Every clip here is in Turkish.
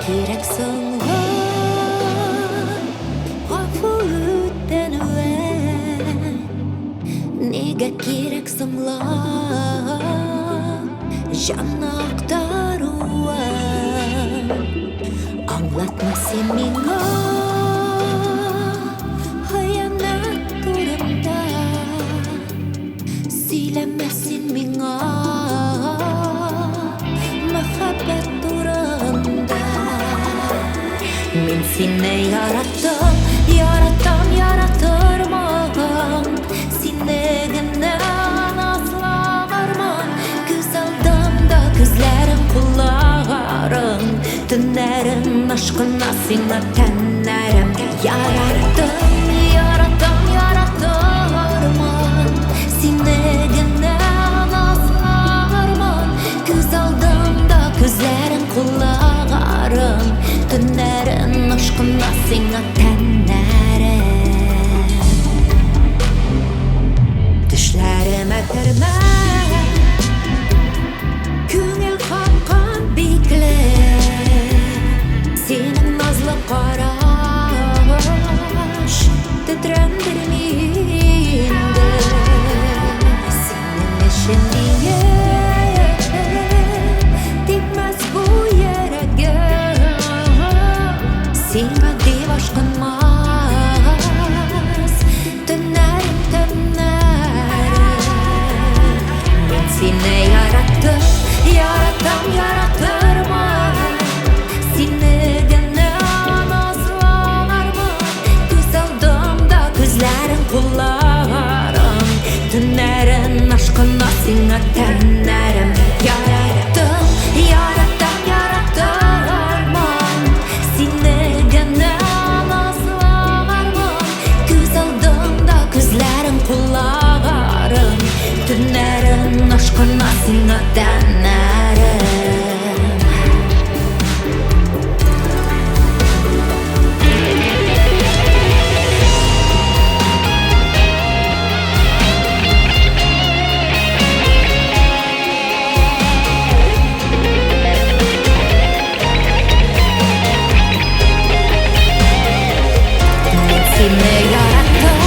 Kereksin gafur öttenüven Nega kereksin Canna aktaruvan Anlatma sen minga Hayanat turumda Silemesin minga Mahabbat turumda Min seni yarattım, yaratırmağım Seni gene asla varmam Güzeldim da gözlerim kulağım Tünlerim aşkına seni tenlerim Yarattım, yaratırmağım Seni gene asla varmam Güzeldim da gözlerim kulağım Tünlerin aşkına seni tenlerim Düşlerime kirme Küngül kapkan bekle Senin nazlı karaş Titrendirmeyinde Senin eşin diye Dipmez bu yere Seni div aşkınmaz Dönerim Ben seni yarattım Yaratırmam Seni gene asla varmam Güzeldim da gözlerin kulağım Dönerim aşkına seni tenlerim Yarattım, yaratırmam Seni gene asla varmam Güzeldim da gözlerin kulağım Dönerim aşkına seni tenlerim Seni yarattım,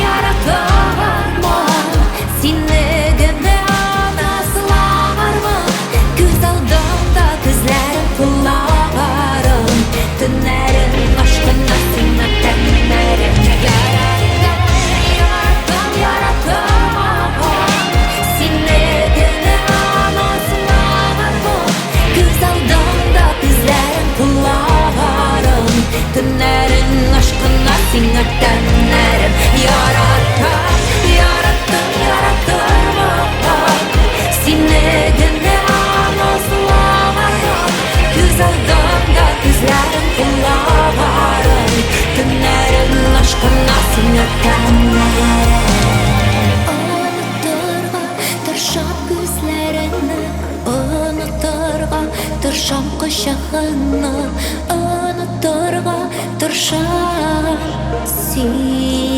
yaratırmam Seni gene asla varmam Güzeldim da gözlerim kulağım Dönerim aşkına seni tenlerim Yaratırmam Seni gene asla varmam Güzeldim da gözlerim kulağım Dönerim aşkına seni tenlerim Yaratırmam Seni gene asla varmam Güzeldim da gözlerim kulağım Dönerim aşkına seni tenlerim Unuturga tırşam gözlerini Unuturga tırşam kuşağını Unuturga tırşam seni